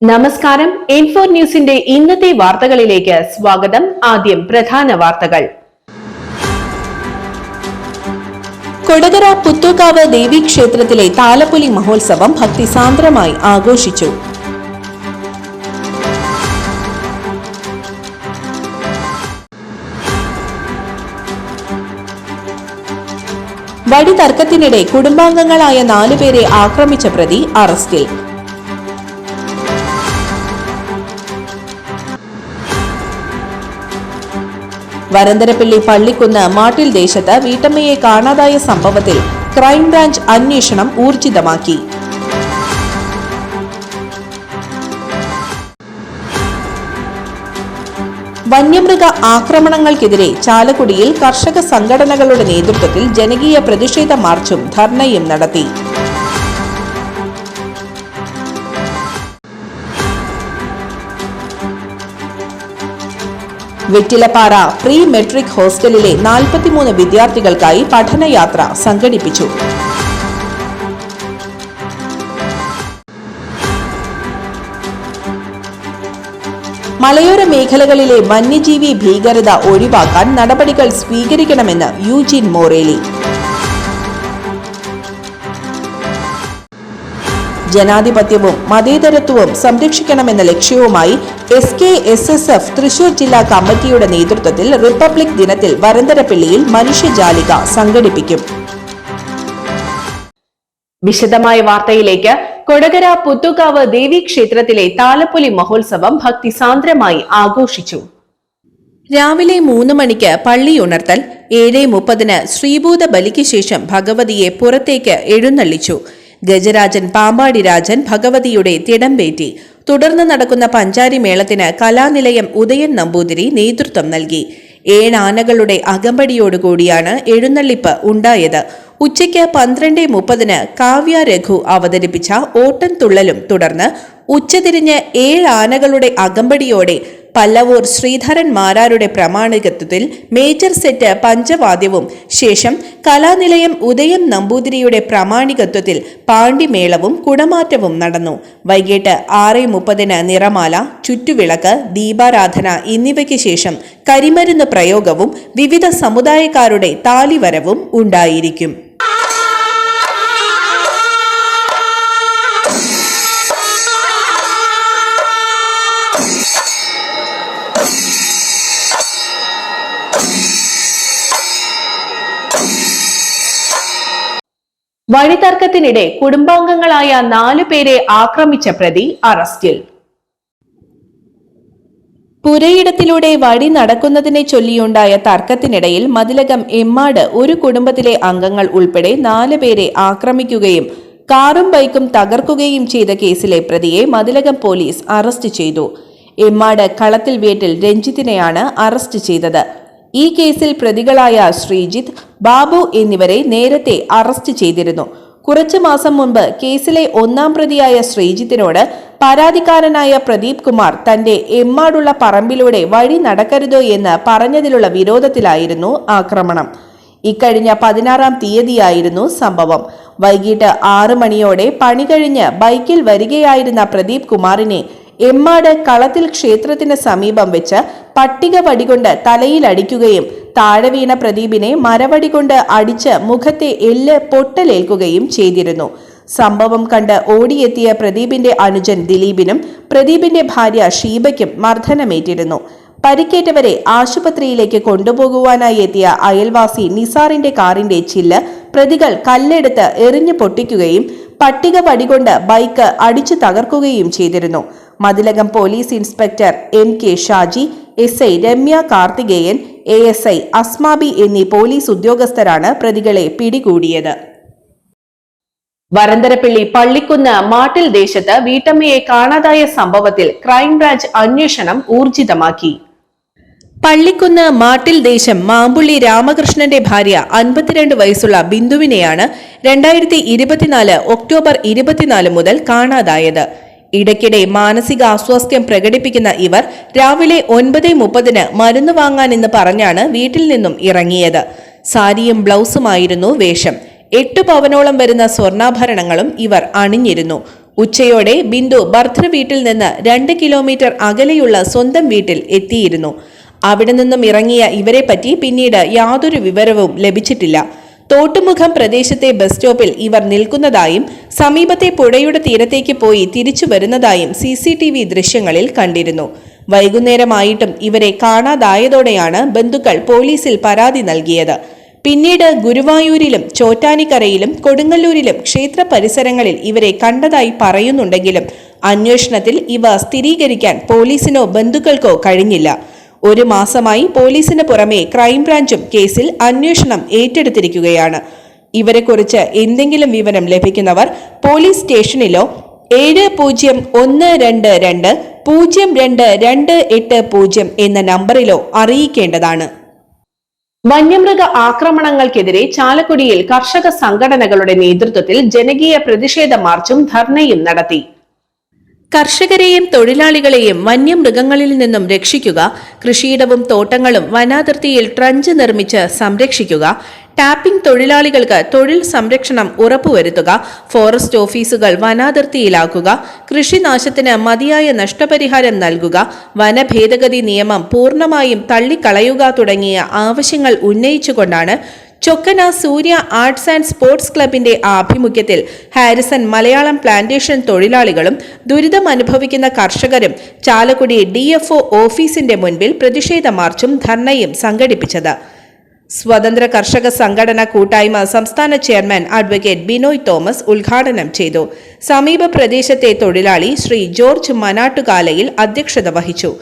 നമസ്കാരം. N4 ന്യൂസിന്റെ ഇന്നത്തെ വാർത്തകളിലേക്ക് സ്വാഗതം. ആദ്യം പ്രധാന വാർത്തകൾ. കൊടകര പുത്തൂക്കാവ് ദേവീക്ഷേത്രത്തിലെ താലപ്പൊലി മഹോത്സവം ഭക്തിസാന്ദ്രമായി ആഘോഷിച്ചു. വടിതർക്കത്തിനിടെ കുടുംബാംഗങ്ങളായ 4 പേരെ ആക്രമിച്ച പ്രതി അറസ്റ്റിൽ. വരന്തരപ്പള്ളി പള്ളിക്കുന്ന് മാട്ടിൽ ദേശത്ത് വീട്ടമ്മയെ കാണാതായ സംഭവത്തിൽ ക്രൈംബ്രാഞ്ച് അന്വേഷണം ഊർജിതമാക്കി. വന്യമൃഗ ആക്രമണങ്ങൾക്കെതിരെ ചാലക്കുടിയിൽ കർഷക സംഘടനകളുടെ നേതൃത്വത്തിൽ ജനകീയ പ്രതിഷേധ മാർച്ചും ധർണയും നടത്തി. വെറ്റിലപ്പാറ പ്രീ മെട്രിക് ഹോസ്റ്റലിലെ 43 വിദ്യാർത്ഥികൾക്കായി പഠനയാത്ര സംഘടിപ്പിച്ചു. മലയോര മേഖലകളിലെ വന്യജീവി ഭീകരത ഒഴിവാക്കാൻ നടപടികൾ സ്വീകരിക്കണമെന്ന് യൂജിൻ മോറേലി. ജനാധിപത്യവും മതേതരത്വവും സംരക്ഷിക്കണമെന്ന ലക്ഷ്യവുമായി SKSSF തൃശൂർ ജില്ലാ കമ്മിറ്റിയുടെ നേതൃത്വത്തിൽ റിപ്പബ്ലിക് ദിനത്തിൽ വരന്തരപ്പള്ളിയിൽ മനുഷ്യജാലിക സംഘടിപ്പിക്കും. വിശദമായ വാർത്തയിലേക്ക്. കൊടകര പുത്തൂക്കാവ് ദേവീക്ഷേത്രത്തിലെ താലപ്പൊലി മഹോത്സവം ഭക്തിസാന്ദ്രമായി ആഘോഷിച്ചു. രാവിലെ 3 മണിക്ക് പള്ളി ഉണർത്തൽ, 7:30 ശ്രീഭൂത ബലിക്ക് ശേഷം ഭഗവതിയെ പുറത്തേക്ക് എഴുന്നള്ളിച്ചു. ഗജരാജൻ പാമ്പാടി രാജൻ ഭഗവതിയുടെ തിടമ്പേറ്റി. തുടർന്ന് നടക്കുന്ന പഞ്ചാരി മേളത്തിന് കലാനിലയം ഉദയൻ നമ്പൂതിരി നേതൃത്വം നൽകി. 7 ആനകളുടെ അകമ്പടിയോടുകൂടിയാണ് എഴുന്നള്ളിപ്പ് ഉണ്ടായത്. ഉച്ചയ്ക്ക് 12:30 കാവ്യ രഘു അവതരിപ്പിച്ച ഓട്ടൻ തുള്ളലും തുടർന്ന് ഉച്ചതിരിഞ്ഞ് 7 ആനകളുടെ അകമ്പടിയോടെ പല്ലവൂർ ശ്രീധരൻ മാരാരുടെ പ്രമാണികത്വത്തിൽ മേജർ സെറ്റ് പഞ്ചവാദ്യവും ശേഷം കലാനിലയം ഉദയം നമ്പൂതിരിയുടെ പ്രമാണികത്വത്തിൽ പാണ്ടിമേളവും കുടമാറ്റവും നടന്നു. വൈകിട്ട് 6:30 നിറമാല, ചുറ്റുവിളക്ക്, ദീപാരാധന എന്നിവയ്ക്ക് ശേഷം കരിമരുന്ന് പ്രയോഗവും വിവിധ സമുദായക്കാരുടെ താലിവരവും ഉണ്ടായിരിക്കും. വഴിതർക്കത്തിനിടെ കുടുംബാംഗങ്ങളായ 4 പേരെ ആക്രമിച്ച പ്രതി അറസ്റ്റിൽ. പുരയിടത്തിലൂടെ വഴി നടക്കുന്നതിനെ ചൊല്ലിയുണ്ടായ തർക്കത്തിനിടയിൽ മതിലകം എമ്മാട് ഒരു കുടുംബത്തിലെ അംഗങ്ങൾ ഉൾപ്പെടെ 4 പേരെ ആക്രമിക്കുകയും കാറും ബൈക്കും തകർക്കുകയും ചെയ്ത കേസിലെ പ്രതിയെ മതിലകം പോലീസ് അറസ്റ്റ് ചെയ്തു. എമ്മാട് കളത്തിൽ വീട്ടിൽ രഞ്ജിത്തിനെയാണ് അറസ്റ്റ് ചെയ്തത്. ഈ കേസിൽ പ്രതികളായ ശ്രീജിത്ത്, ബാബു എന്നിവരെ നേരത്തെ അറസ്റ്റ് ചെയ്തിരുന്നു. കുറച്ചു മാസം മുൻപ് കേസിലെ 1-ാം പ്രതിയായ ശ്രീജിത്തിനോട് പരാതിക്കാരനായ പ്രദീപ് കുമാർ തന്റെ എമ്മാടുള്ള പറമ്പിലൂടെ വഴി നടക്കരുതോ എന്ന് പറഞ്ഞതിലുള്ള വിരോധത്തിലായിരുന്നു ആക്രമണം. ഇക്കഴിഞ്ഞ 16-ാം തീയതിയായിരുന്നു സംഭവം. വൈകിട്ട് 6 മണിയോടെ പണി കഴിഞ്ഞ് ബൈക്കിൽ വരികയായിരുന്ന പ്രദീപ് കുമാറിനെ എമ്മാട് കളത്തിൽ ക്ഷേത്രത്തിന് സമീപം വെച്ച് പട്ടിക വടികൊണ്ട് തലയിൽ അടിക്കുകയും താഴെ വീണ പ്രദീപിനെ മരവടി കൊണ്ട് അടിച്ച് മുഖത്തെ എല്ല് പൊട്ടലേൽക്കുകയും ചെയ്തിരുന്നു. സംഭവം കണ്ട് ഓടിയെത്തിയ പ്രദീപിന്റെ അനുജൻ ദിലീപിനും പ്രദീപിന്റെ ഭാര്യ ഷീബയ്ക്കും മർദ്ദനമേറ്റിരുന്നു. പരിക്കേറ്റവരെ ആശുപത്രിയിലേക്ക് കൊണ്ടുപോകുവാനായി എത്തിയ അയൽവാസി നിസാറിന്റെ കാറിന്റെ ചില്ല് പ്രതികൾ കല്ലെടുത്ത് എറിഞ്ഞു പൊട്ടിക്കുകയും പട്ടിക വടികൊണ്ട് ബൈക്ക് അടിച്ചു തകർക്കുകയും ചെയ്തിരുന്നു. Mathilakam police inspector MK Shaji, SI Ramya Karthikeyan, ASI Asmabi എന്നീ പോലീസ് ഉദ്യോഗസ്ഥരാണ് പ്രതികളെ പിടികൂടിയത്. വരന്തരപ്പള്ളി പള്ളിക്കുന്ന് മാട്ടിൽ ദേശത്ത് വീട്ടമ്മയെ കാണാതായ സംഭവത്തിൽ ക്രൈംബ്രാഞ്ച് അന്വേഷണം ഊർജിതമാക്കി. പള്ളിക്കുന്ന് മാട്ടിൽ ദേശം മാമ്പുള്ളി രാമകൃഷ്ണന്റെ ഭാര്യ 52 വയസ്സുള്ള ബിന്ദുവിനെയാണ് 2024 ഒക്ടോബർ 24 മുതൽ കാണാതായത്. ഇടയ്ക്കിടെ മാനസിക അസ്വാസ്ഥ്യം പ്രകടിപ്പിക്കുന്ന ഇവർ രാവിലെ 9:30 മരുന്ന് വാങ്ങാനെന്ന് പറഞ്ഞാണ് വീട്ടിൽ നിന്നും ഇറങ്ങിയത്. സാരിയും ബ്ലൗസുമായിരുന്നു വേഷം. 8 പവനോളം വരുന്ന സ്വർണ്ണാഭരണങ്ങളും ഇവർ അണിഞ്ഞിരുന്നു. ഉച്ചയോടെ ബിന്ദു ഭർതൃവീട്ടിൽ നിന്ന് 2 കിലോമീറ്റർ അകലെയുള്ള സ്വന്തം വീട്ടിൽ എത്തിയിരുന്നു. അവിടെ നിന്നും ഇറങ്ങിയ ഇവരെ പറ്റി പിന്നീട് യാതൊരു വിവരവും ലഭിച്ചിട്ടില്ല. തോട്ടുമുഖം പ്രദേശത്തെ ബസ് സ്റ്റോപ്പിൽ ഇവർ നിൽക്കുന്നതായും സമീപത്തെ പുഴയുടെ തീരത്തേക്ക് പോയി തിരിച്ചു വരുന്നതായും CCTV ദൃശ്യങ്ങളിൽ കണ്ടിരുന്നു. വൈകുന്നേരമായിട്ടും ഇവരെ കാണാതായതോടെയാണ് ബന്ധുക്കൾ പോലീസിൽ പരാതി നൽകിയത്. പിന്നീട് ഗുരുവായൂരിലും ചോറ്റാനിക്കരയിലും കൊടുങ്ങല്ലൂരിലും ക്ഷേത്ര പരിസരങ്ങളിൽ ഇവരെ കണ്ടതായി പറയുന്നുണ്ടെങ്കിലും അന്വേഷണത്തിൽ ഇവ സ്ഥിരീകരിക്കാൻ പോലീസിനോ ബന്ധുക്കൾക്കോ കഴിഞ്ഞില്ല. 1 മാസമായി പോലീസിന് പുറമെ ക്രൈംബ്രാഞ്ചും കേസിൽ അന്വേഷണം ഏറ്റെടുത്തിരിക്കുകയാണ്. ഇവരെക്കുറിച്ച് എന്തെങ്കിലും വിവരം ലഭിക്കുന്നവർ പോലീസ് സ്റ്റേഷനിലോ 7012202280 എന്ന നമ്പറിലോ അറിയിക്കേണ്ടതാണ്. വന്യമൃഗ ആക്രമണങ്ങൾക്കെതിരെ ചാലക്കുടിയിൽ കർഷക സംഘടനകളുടെ നേതൃത്വത്തിൽ ജനകീയ പ്രതിഷേധ മാർച്ചും ധർണയും നടത്തി. കർഷകരെയും തൊഴിലാളികളെയും വന്യമൃഗങ്ങളിൽ നിന്നും രക്ഷിക്കുക, കൃഷിയിടവും തോട്ടങ്ങളും വനാതിർത്തിയിൽ ട്രഞ്ച് നിർമ്മിച്ച് സംരക്ഷിക്കുക, ടാപ്പിംഗ് തൊഴിലാളികൾക്ക് തൊഴിൽ സംരക്ഷണം ഉറപ്പുവരുത്തുക, ഫോറസ്റ്റ് ഓഫീസുകൾ വനാതിർത്തിയിലാക്കുക, കൃഷിനാശത്തിന് മതിയായ നഷ്ടപരിഹാരം നൽകുക, വനഭേദഗതി നിയമം പൂർണ്ണമായും തള്ളിക്കളയുക തുടങ്ങിയ ആവശ്യങ്ങൾ ഉന്നയിച്ചുകൊണ്ടാണ് ചൊക്കന സൂര്യ ആർട്സ് ആൻഡ് സ്പോർട്സ് ക്ലബിന്റെ ആഭിമുഖ്യത്തിൽ ഹാരിസൺ മലയാളം പ്ലാന്റേഷൻ തൊഴിലാളികളും ദുരിതം അനുഭവിക്കുന്ന കർഷകരും ചാലക്കുടി DFO ഓഫീസിന്റെ മുൻപിൽ പ്രതിഷേധ മാർച്ചും ധർണയും സംഘടിപ്പിച്ചത്. സ്വതന്ത്ര കർഷക സംഘടന കൂട്ടായ്മ സംസ്ഥാന ചെയർമാൻ അഡ്വക്കേറ്റ് ബിനോയ് തോമസ് ഉദ്ഘാടനം ചെയ്തു. സമീപ പ്രദേശത്തെ തൊഴിലാളി ശ്രീ ജോർജ് മനാട്ടുകാലയിൽ അധ്യക്ഷത വഹിച്ചു.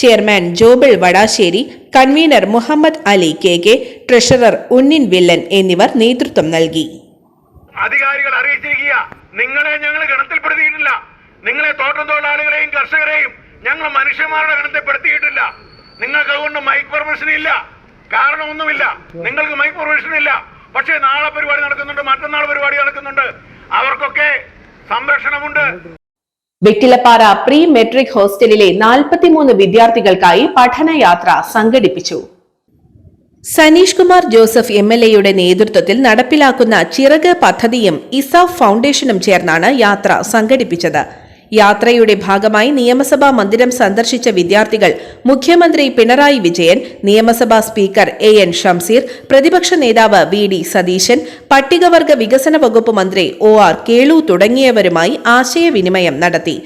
Chairman Jobil Vadasseri, convener Muhammad Ali KK, treasurer ഉന്നിൻ വില്ലൻ എന്നിവർ നേതൃത്വം നൽകി. അധികാരികൾ അറിയിച്ചിരിക്കുക, നിങ്ങളെ ഞങ്ങൾ ഗണത്തിൽപ്പെടുത്തിയിട്ടില്ല. നിങ്ങളെ തോട്ടം തൊഴിലാളികളെയും കർഷകരെയും ഞങ്ങൾ മനുഷ്യന്മാരുടെ ഗണത്തിൽപ്പെടുത്തിയിട്ടില്ല. നിങ്ങൾക്ക് അതുകൊണ്ട് മൈക്ക് പെർമിഷൻ ഇല്ല, കാരണമൊന്നുമില്ല. നിങ്ങൾക്ക് മൈക്ക് പെർമിഷൻ ഇല്ല. പക്ഷേ നാളെ പരിപാടി നടക്കുന്നുണ്ട്, മറ്റന്നാൾ പരിപാടി നടക്കുന്നുണ്ട്. അവർക്കൊക്കെ സംരക്ഷണമുണ്ട്. വെറ്റിലപ്പാറ പ്രീ മെട്രിക് ഹോസ്റ്റലിലെ 43 വിദ്യാർത്ഥികൾക്കായി പഠനയാത്ര സംഘടിപ്പിച്ചു. സനീഷ് കുമാർ ജോസഫ് MLA നേതൃത്വത്തിൽ നടപ്പിലാക്കുന്ന ചിറക് പദ്ധതിയും ഇസാഫ് ഫൗണ്ടേഷനും ചേർന്നാണ് യാത്ര സംഘടിപ്പിച്ചത്. യാത്രയുടെ ഭാഗമായി നിയമസഭാ മന്ദിരം സന്ദർശിച്ച വിദ്യാർത്ഥികൾ മുഖ്യമന്ത്രി പിണറായി വിജയൻ, നിയമസഭാ സ്പീക്കർ AN ഷംസീർ, പ്രതിപക്ഷ നേതാവ് VD സതീശൻ, പട്ടികവർഗ വികസന വകുപ്പ് മന്ത്രി OR കേളു തുടങ്ങിയവരുമായി ആശയവിനിമയം നടത്തി.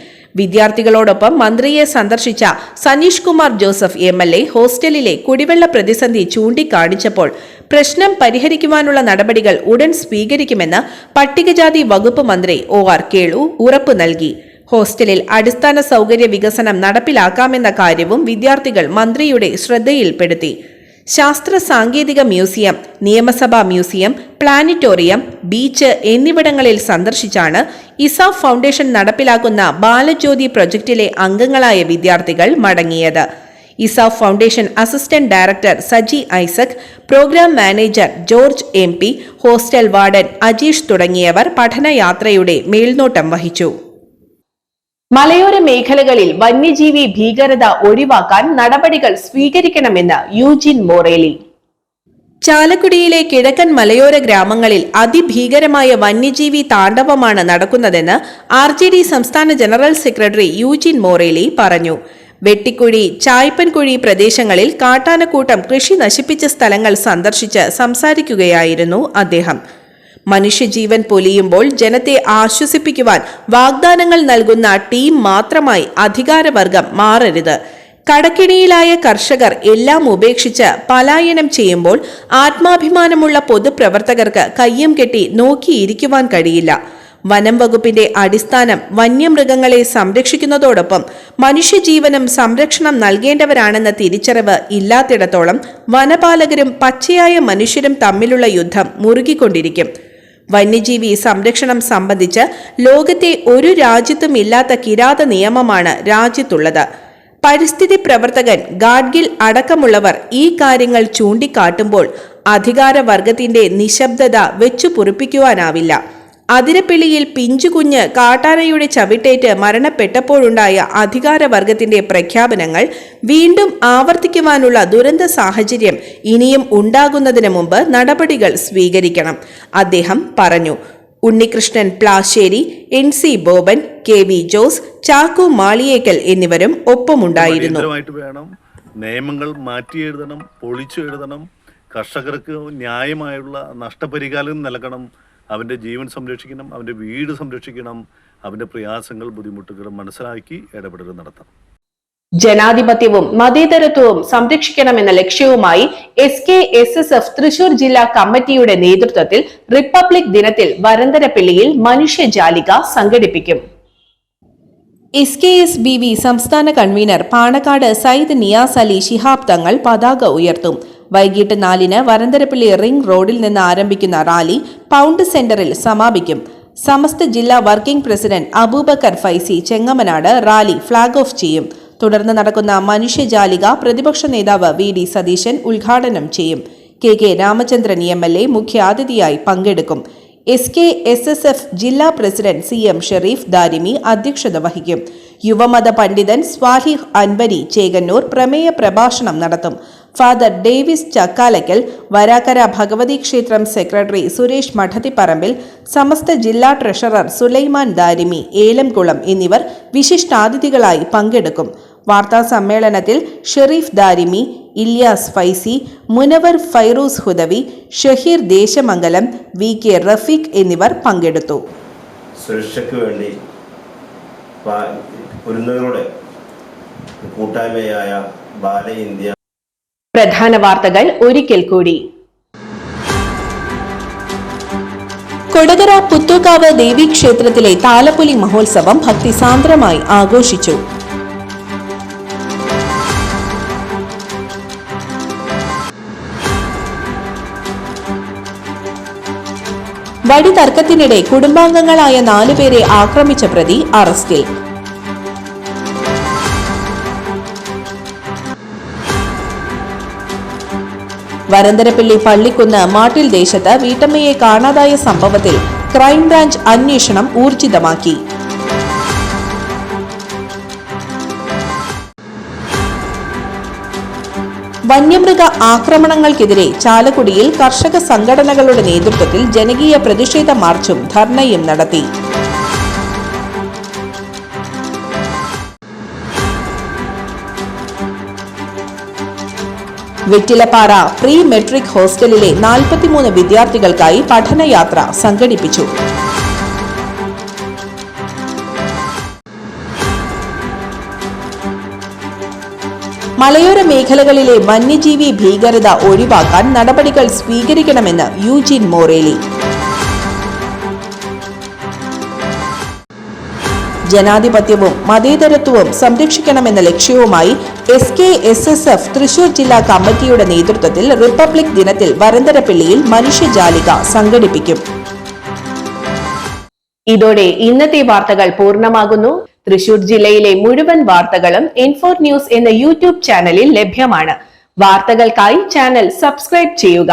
വിദ്യാർത്ഥികളോടൊപ്പം മന്ത്രിയെ സന്ദർശിച്ച സനീഷ് കുമാർ ജോസഫ് MLA ഹോസ്റ്റലിലെ കുടിവെള്ള പ്രതിസന്ധി ചൂണ്ടിക്കാണിച്ചപ്പോൾ പ്രശ്നം പരിഹരിക്കുവാനുള്ള നടപടികൾ ഉടൻ സ്വീകരിക്കുമെന്ന് പട്ടികജാതി വകുപ്പ് മന്ത്രി OR കേളു ഉറപ്പു നൽകി. ഹോസ്റ്റലിൽ അടിസ്ഥാന സൗകര്യ വികസനം നടപ്പിലാക്കാമെന്ന കാര്യവും വിദ്യാർത്ഥികൾ മന്ത്രിയുടെ ശ്രദ്ധയിൽപ്പെടുത്തി. ശാസ്ത്ര സാങ്കേതിക മ്യൂസിയം, നിയമസഭാ മ്യൂസിയം, പ്ലാനറ്റോറിയം, ബീച്ച് എന്നിവിടങ്ങളിൽ സന്ദർശിച്ചാണ് ഇസാഫ് ഫൗണ്ടേഷൻ നടപ്പിലാക്കുന്ന ബാലജ്യോതി പ്രൊജക്ടിലെ അംഗങ്ങളായ വിദ്യാർത്ഥികൾ മടങ്ങിയത്. ESAF foundation assistant director Saji Isaac, programme manager George MP, hostel warden Ajeesh തുടങ്ങിയവർ പഠനയാത്രയുടെ മേൽനോട്ടം വഹിച്ചു. മലയോര മേഖലകളിൽ വന്യജീവി ഭീകരത ഒഴിവാക്കാൻ നടപടികൾ സ്വീകരിക്കണമെന്ന് യൂജിൻ മൊറേലി. ചാലക്കുടിയിലെ കിഴക്കൻ മലയോര ഗ്രാമങ്ങളിൽ അതിഭീകരമായ വന്യജീവി താണ്ഡവമാണ് നടക്കുന്നതെന്ന് RJD സംസ്ഥാന ജനറൽ സെക്രട്ടറി യൂജിൻ മൊറേലി പറഞ്ഞു. വെട്ടിക്കുഴി, ചായ്പൻകുഴി പ്രദേശങ്ങളിൽ കാട്ടാനക്കൂട്ടം കൃഷി നശിപ്പിച്ച സ്ഥലങ്ങൾ സന്ദർശിച്ച് സംസാരിക്കുകയായിരുന്നു അദ്ദേഹം. മനുഷ്യജീവൻ പൊലിയുമ്പോൾ ജനത്തെ ആശ്വസിപ്പിക്കുവാൻ വാഗ്ദാനങ്ങൾ നൽകുന്ന ടീം മാത്രമായി അധികാരവർഗം മാറരുത്. കടക്കിണിയിലായ കർഷകർ എല്ലാം ഉപേക്ഷിച്ച് പലായനം ചെയ്യുമ്പോൾ ആത്മാഭിമാനമുള്ള പൊതുപ്രവർത്തകർക്ക് കയ്യും കെട്ടി നോക്കിയിരിക്കുവാൻ കഴിയില്ല. വനം വകുപ്പിന്റെ അടിസ്ഥാനം വന്യമൃഗങ്ങളെ സംരക്ഷിക്കുന്നതോടൊപ്പം മനുഷ്യജീവനും സംരക്ഷണം നൽകേണ്ടവരാണെന്ന തിരിച്ചറിവ് ഇല്ലാത്തിടത്തോളം വനപാലകരും പച്ചയായ മനുഷ്യരും തമ്മിലുള്ള യുദ്ധം മുറുകിക്കൊണ്ടിരിക്കും. വന്യജീവി സംരക്ഷണം സംബന്ധിച്ച് ലോകത്തെ ഒരു രാജ്യത്തും ഇല്ലാത്ത കിരാത നിയമമാണ് രാജ്യത്തുള്ളത്. പരിസ്ഥിതി പ്രവർത്തകൻ ഗാഡ്ഗിൽ അടക്കമുള്ളവർ ഈ കാര്യങ്ങൾ ചൂണ്ടിക്കാട്ടുമ്പോൾ അധികാരവർഗത്തിന്റെ നിശബ്ദത വെച്ചു പൊറുപ്പിക്കുവാനാവില്ല. അതിരപ്പിള്ളിയിൽ പിഞ്ചുകുഞ്ഞ് കാട്ടാനയുടെ ചവിട്ടേറ്റ് മരണപ്പെട്ടപ്പോഴുണ്ടായ അധികാരവർഗത്തിന്റെ പ്രഖ്യാപനങ്ങൾ വീണ്ടും ആവർത്തിക്കുവാനുള്ള ദുരന്ത സാഹചര്യം ഇനിയും ഉണ്ടാകുന്നതിന് മുമ്പ് നടപടികൾ സ്വീകരിക്കണം, അദ്ദേഹം പറഞ്ഞു. ഉണ്ണികൃഷ്ണൻ പ്ലാശ്ശേരി, NC ബോബൻ, KV ജോസ്, ചാക്കു മാളിയേക്കൽ എന്നിവരും ഒപ്പമുണ്ടായിരുന്നു. നിയമങ്ങൾ മാറ്റിയെഴുതണം, പൊളിച്ചെഴുതണം, കർഷകർക്ക് ന്യായമായുള്ള നഷ്ടപരിഹാരം നൽകണം, അവൻ്റെ ജീവൻ സംരക്ഷിക്കണം, അവൻ്റെ വീട് സംരക്ഷിക്കണം, അവൻ്റെ പ്രയാസങ്ങൾ ബുദ്ധിമുട്ടുകൾ മനസ്സിലാക്കി ഇടപെടൽ നടത്തണം. ജനാധിപത്യവും മതേതരത്വവും സംരക്ഷിക്കണമെന്ന ലക്ഷ്യവുമായി SKSSF തൃശൂർ ജില്ലാ കമ്മിറ്റിയുടെ നേതൃത്വത്തിൽ റിപ്പബ്ലിക് ദിനത്തിൽ വരന്തരപ്പിള്ളിയിൽ മനുഷ്യജാലിക സംഘടിപ്പിക്കും. SKSBV സംസ്ഥാന കൺവീനർ പാണക്കാട് സയ്യിദ് നിയാസ് അലി ശിഹാബ് തങ്ങൾ പതാക ഉയർത്തും. വൈകിട്ട് 4-ന് വരന്തരപ്പിള്ളി റിംഗ് റോഡിൽ നിന്ന് ആരംഭിക്കുന്ന റാലി പൗണ്ട് സെന്ററിൽ സമാപിക്കും. സമസ്ത ജില്ലാ working president Abubacker Faizy Chengamanad rally flag off ചെയ്യും. തുടർന്ന് നടക്കുന്ന മനുഷ്യജാലിക പ്രതിപക്ഷ നേതാവ് VD സതീശൻ ഉദ്ഘാടനം ചെയ്യും. KK രാമചന്ദ്രൻ MLA മുഖ്യാതിഥിയായി പങ്കെടുക്കും. SKSSF ജില്ലാ പ്രസിഡന്റ് CM ഷെരീഫ് ദാരിമി അധ്യക്ഷത വഹിക്കും. യുവമത പണ്ഡിതൻ സ്വാലിഹ് അൻവരി ചേകന്നൂർ പ്രമേയ പ്രഭാഷണം നടത്തും. ഫാദർ ഡേവിസ് ചക്കാലക്കൽ, വരാക്കര ഭഗവതി ക്ഷേത്രം സെക്രട്ടറി സുരേഷ് മഠത്തിപ്പറമ്പിൽ, സമസ്ത ജില്ലാ ട്രഷറർ സുലൈമാൻ ദാരിമി ഏലംകുളം എന്നിവർ വിശിഷ്ടാതിഥികളായി പങ്കെടുക്കും. വാർത്താ സമ്മേളനത്തിൽ ഷെരീഫ് ദാരിമി, ഇല്യാസ് ഫൈസി, മുനവർ ഫൈറൂസ് ഹുദവി, ഷഹീർ ദേശമംഗലം, VK റഫീഖ് എന്നിവർ പങ്കെടുത്തു. സുരക്ഷയ്ക്ക് വേണ്ടി ഒരുന്നവരുടെ കൂട്ടായ്മയായ ബാല ഇന്ത്യ. പ്രധാന വാർത്തകൾ ഒരിക്കൽ കൂടി. കൊടകര പുത്തൂക്കാവ് ദേവീക്ഷേത്രത്തിലെ താലപ്പൊലി മഹോത്സവം ഭക്തിസാന്ദ്രമായി ആഘോഷിച്ചു. വടി തർക്കത്തിനിടെ കുടുംബാംഗങ്ങളായ 4 പേരെ ആക്രമിച്ച പ്രതി അറസ്റ്റിൽ. വരന്തരപ്പിള്ളി പള്ളിക്കുന്ന് മാട്ടിൽ ദേശത്ത് വീട്ടമ്മയെ കാണാതായ സംഭവത്തിൽ ക്രൈംബ്രാഞ്ച് അന്വേഷണം ഊർജിതമാക്കി. വന്യമൃഗ ആക്രമണങ്ങൾക്കെതിരെ ചാലക്കുടിയിൽ കർഷക സംഘടനകളുടെ നേതൃത്വത്തിൽ ജനകീയ പ്രതിഷേധ മാർച്ചും ധർണയും നടത്തി. വെറ്റിലപ്പാറ പ്രീ മെട്രിക് ഹോസ്റ്റലിലെ 43 വിദ്യാർത്ഥികൾക്കായി പഠനയാത്ര സംഘടിപ്പിച്ചു. മലയോര മേഖലകളിലെ വന്യജീവി ഭീകരത ഒഴിവാക്കാൻ നടപടികൾ സ്വീകരിക്കണമെന്ന് യൂജിൻ മോറേലി. ജനാധിപത്യവും മതേതരത്വവും സംരക്ഷിക്കണമെന്ന ലക്ഷ്യവുമായി SKSSF തൃശൂർ ജില്ലാ കമ്മിറ്റിയുടെ നേതൃത്വത്തിൽ റിപ്പബ്ലിക് ദിനത്തിൽ വരന്തരപ്പിള്ളിയിൽ മനുഷ്യജാലിക സംഘടിപ്പിക്കും. ഇതോടെ ഇന്നത്തെ വാർത്തകൾ പൂർണ്ണമാകുന്നു. തൃശൂർ ജില്ലയിലെ മുഴുവൻ വാർത്തകളും N4 ന്യൂസ് എന്ന യൂട്യൂബ് ചാനലിൽ ലഭ്യമാണ്. വാർത്തകൾക്കായി ചാനൽ സബ്സ്ക്രൈബ് ചെയ്യുക.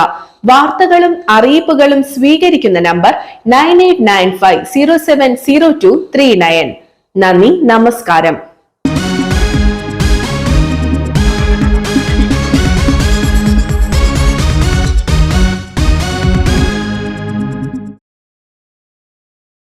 വാർത്തകളും അറിയിപ്പുകളും സ്വീകരിക്കുന്ന നമ്പർ 9895070239. നന്ദി, നമസ്കാരം.